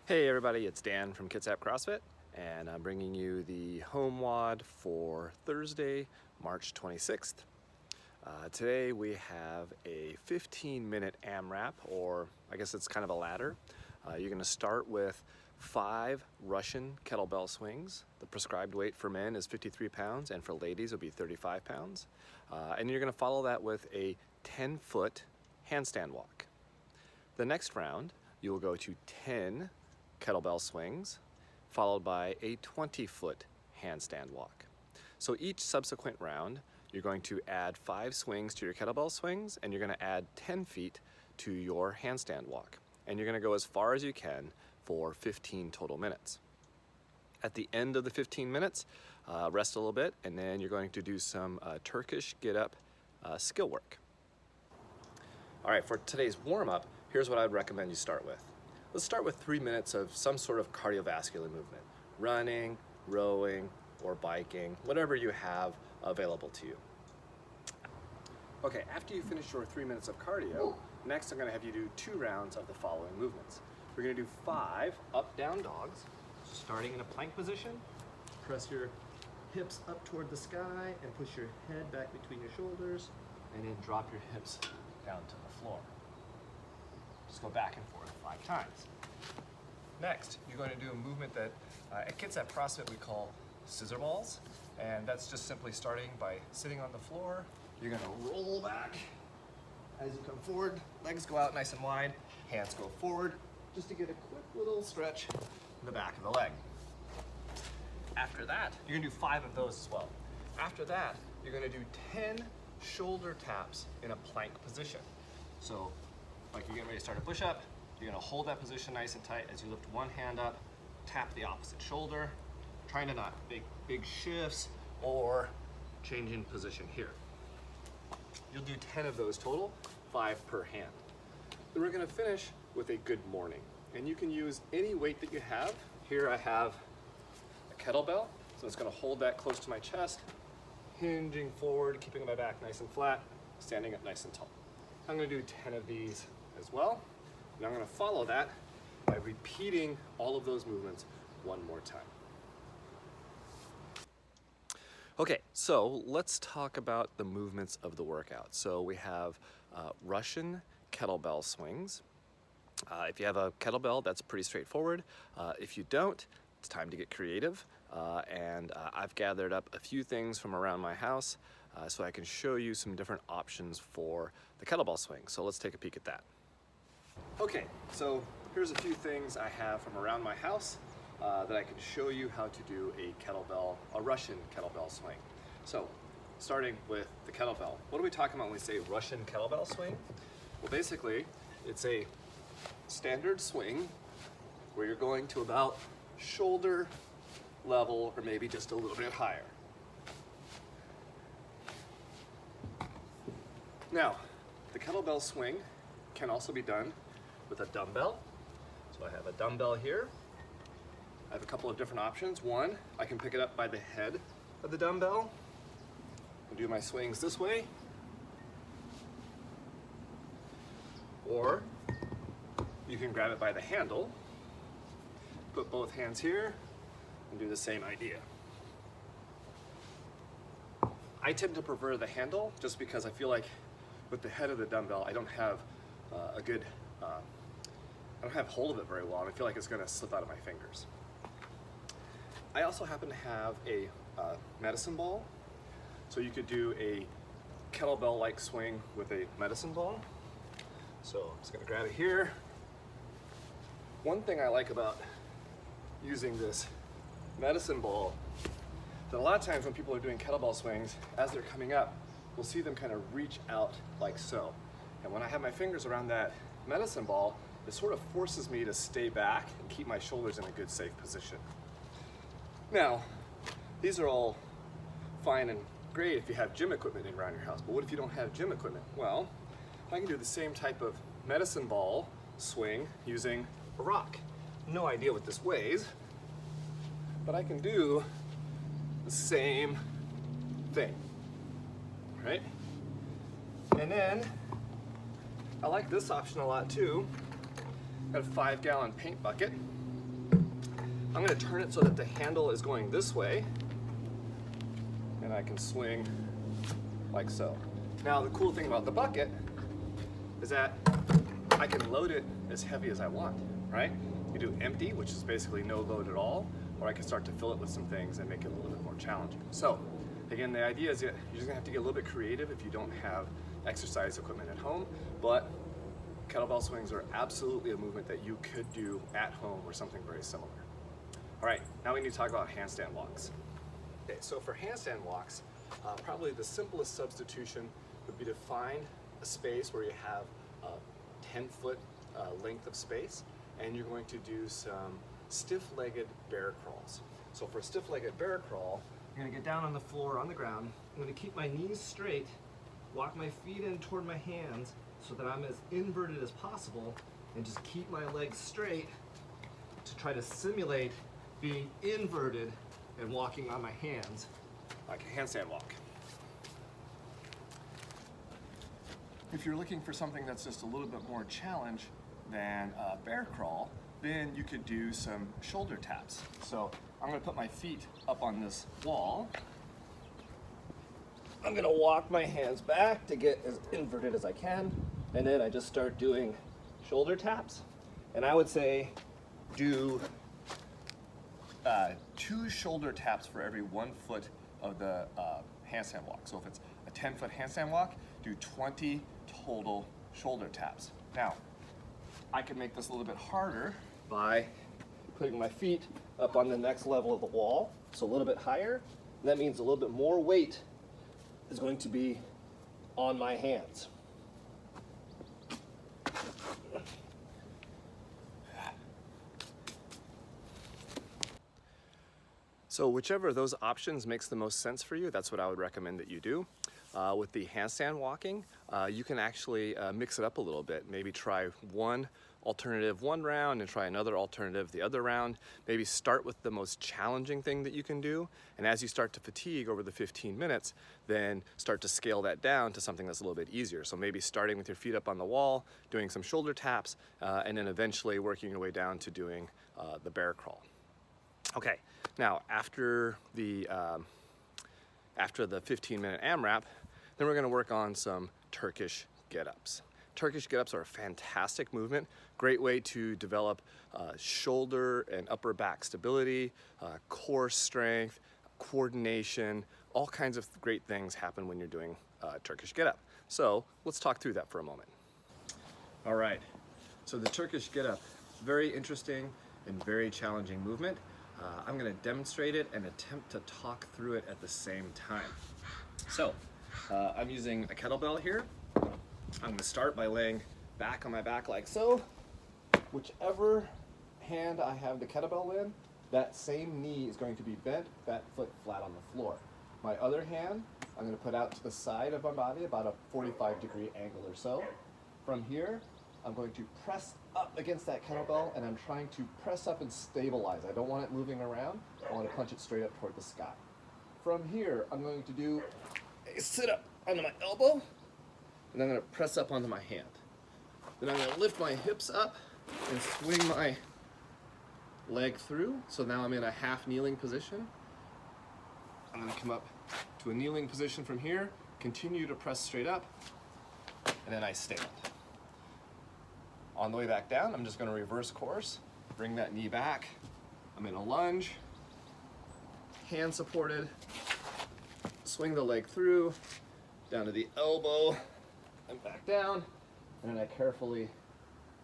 Hey everybody, it's Dan from KCF CrossFit, and I'm bringing you the home WOD for Thursday, March 26th. Today we have a 15-minute AMRAP, or I guess it's kind of a ladder. You're going to start with 5 Russian kettlebell swings. The prescribed weight for men is 53 pounds, and for ladies it'll be 35 pounds. And you're going to follow that with a 10-foot handstand walk. The next round, you will go to 10 kettlebell swings, followed by a 20-foot handstand walk. So each subsequent round, you're going to add 5 swings to your kettlebell swings, and you're going to add 10 feet to your handstand walk. And you're going to go as far as you can for 15 total minutes. At the end of the 15 minutes, rest a little bit, and then you're going to do some Turkish get-up skill work. All right, for today's warm-up, here's what I'd recommend you start with. Let's start with 3 minutes of some sort of cardiovascular movement. Running, rowing, or biking, whatever you have available to you. Okay, after you finish your 3 minutes of cardio, next I'm gonna have you do 2 rounds of the following movements. We're gonna do 5 up-down dogs, starting in a plank position. Press your hips up toward the sky and push your head back between your shoulders, and then drop your hips down to the floor. Just go back and forth 5 times. Next, you're going to do a movement that at KCF CrossFit we call scissor balls, and that's just simply starting by sitting on the floor. You're going to roll back as you come forward, legs go out nice and wide, hands go forward, just to get a quick little stretch in the back of the leg. After that, you're going to do 5 of those as well. After that, you're going to do 10 shoulder taps in a plank position. So, like you're getting ready to start a push-up, you're gonna hold that position nice and tight as you lift one hand up, tap the opposite shoulder, trying to not make big shifts or changing position here. You'll do 10 of those total, 5 per hand. Then we're gonna finish with a good morning. And you can use any weight that you have. Here I have a kettlebell, so it's gonna hold that close to my chest, hinging forward, keeping my back nice and flat, standing up nice and tall. I'm gonna do 10 of these as well. And I'm gonna follow that by repeating all of those movements one more time. Okay, so let's talk about the movements of the workout. So we have Russian kettlebell swings. If you have a kettlebell, that's pretty straightforward. If you don't, it's time to get creative. I've gathered up a few things from around my house so I can show you some different options for the kettlebell swing. So let's take a peek at that. Okay, so here's a few things I have from around my house that I can show you how to do a Russian kettlebell swing. So, starting with the kettlebell. What are we talking about when we say Russian kettlebell swing? Well, basically, it's a standard swing where you're going to about shoulder level or maybe just a little bit higher. Now, the kettlebell swing can also be done with a dumbbell. So I have a dumbbell here. I have a couple of different options. One, I can pick it up by the head of the dumbbell and do my swings this way. Or you can grab it by the handle, put both hands here, and do the same idea. I tend to prefer the handle just because I feel like with the head of the dumbbell, I don't have I don't have hold of it very well, and I feel like it's gonna slip out of my fingers. I also happen to have a medicine ball, so you could do a kettlebell-like swing with a medicine ball. So I'm just gonna grab it here. One thing I like about using this medicine ball, that a lot of times when people are doing kettlebell swings, as they're coming up, we'll see them kind of reach out like so. And when I have my fingers around that medicine ball, it sort of forces me to stay back and keep my shoulders in a good, safe position. Now, these are all fine and great if you have gym equipment around your house, but what if you don't have gym equipment? Well, I can do the same type of medicine ball swing using a rock. No idea what this weighs, but I can do the same thing, right? And then, I like this option a lot too. Got a 5-gallon paint bucket. I'm going to turn it so that the handle is going this way, and I can swing like so. Now the cool thing about the bucket is that I can load it as heavy as I want, right? You do empty, which is basically no load at all, or I can start to fill it with some things and make it a little bit more challenging. So again, the idea is that you're just gonna have to get a little bit creative if you don't have exercise equipment at home, but kettlebell swings are absolutely a movement that you could do at home or something very similar. All right, now we need to talk about handstand walks. Okay, so for handstand walks, probably the simplest substitution would be to find a space where you have a 10-foot length of space, and you're going to do some stiff-legged bear crawls. So for a stiff-legged bear crawl, I'm gonna get down on the floor, on the ground. I'm gonna keep my knees straight, walk my feet in toward my hands so that I'm as inverted as possible, and just keep my legs straight to try to simulate being inverted and walking on my hands like a handstand walk. If you're looking for something that's just a little bit more challenge than a bear crawl, then you could do some shoulder taps. So I'm gonna put my feet up on this wall. I'm gonna walk my hands back to get as inverted as I can, and then I just start doing shoulder taps. And I would say do 2 shoulder taps for every 1 foot of the handstand walk. So if it's a 10-foot handstand walk, do 20 total shoulder taps. Now, I can make this a little bit harder by putting my feet up on the next level of the wall, so a little bit higher. And that means a little bit more weight is going to be on my hands. So whichever of those options makes the most sense for you, that's what I would recommend that you do. With the handstand walking, you can actually mix it up a little bit. Maybe try one alternative one round and try another alternative the other round. Maybe start with the most challenging thing that you can do, and as you start to fatigue over the 15 minutes, then start to scale that down to something that's a little bit easier. So maybe starting with your feet up on the wall, doing some shoulder taps, and then eventually working your way down to doing the bear crawl. Okay, now after the 15-minute AMRAP, then we're gonna work on some Turkish get-ups. Turkish get-ups are a fantastic movement, great way to develop shoulder and upper back stability, core strength, coordination, all kinds of great things happen when you're doing Turkish get-up. So let's talk through that for a moment. All right, so the Turkish get-up, very interesting and very challenging movement. I'm going to demonstrate it and attempt to talk through it at the same time. So I'm using a kettlebell here. I'm going to start by laying back on my back like so. Whichever hand I have the kettlebell in, that same knee is going to be bent, that foot flat on the floor. My other hand, I'm going to put out to the side of my body, about a 45-degree angle or so. From here, I'm going to press up against that kettlebell, and I'm trying to press up and stabilize. I don't want it moving around. I want to punch it straight up toward the sky. From here, I'm going to do a sit up onto my elbow, and I'm going to press up onto my hand. Then I'm going to lift my hips up and swing my leg through. So now I'm in a half kneeling position. I'm going to come up to a kneeling position from here, continue to press straight up, and then I stand. On the way back down, I'm just going to reverse course, bring that knee back. I'm in a lunge, hand supported, swing the leg through, down to the elbow, and back down, and then I carefully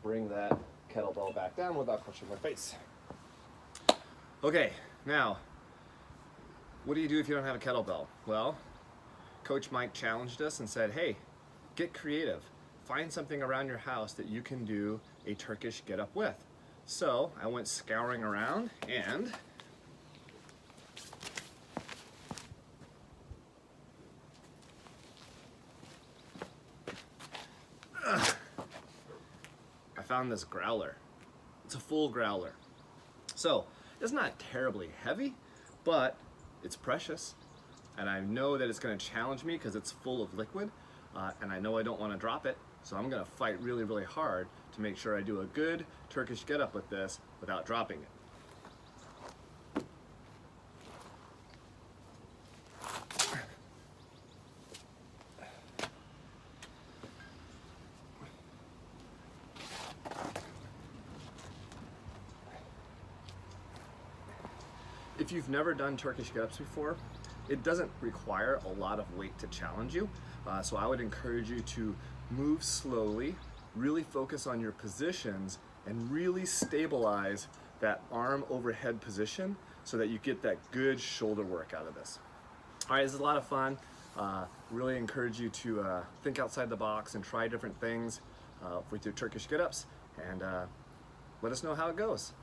bring that kettlebell back down without crushing my face. Okay, now, what do you do if you don't have a kettlebell? Well, Coach Mike challenged us and said, hey, get creative. Find something around your house that you can do a Turkish get-up with. So I went scouring around and I found this growler. It's a full growler. So it's not terribly heavy, but it's precious. And I know that it's gonna challenge me because it's full of liquid. And I know I don't want to drop it, so I'm going to fight really, really hard to make sure I do a good Turkish get-up with this without dropping it. If you've never done Turkish get-ups before, it doesn't require a lot of weight to challenge you. So I would encourage you to move slowly, really focus on your positions, and really stabilize that arm overhead position so that you get that good shoulder work out of this. All right, this is a lot of fun. Really encourage you to think outside the box and try different things with your Turkish get-ups, and let us know how it goes.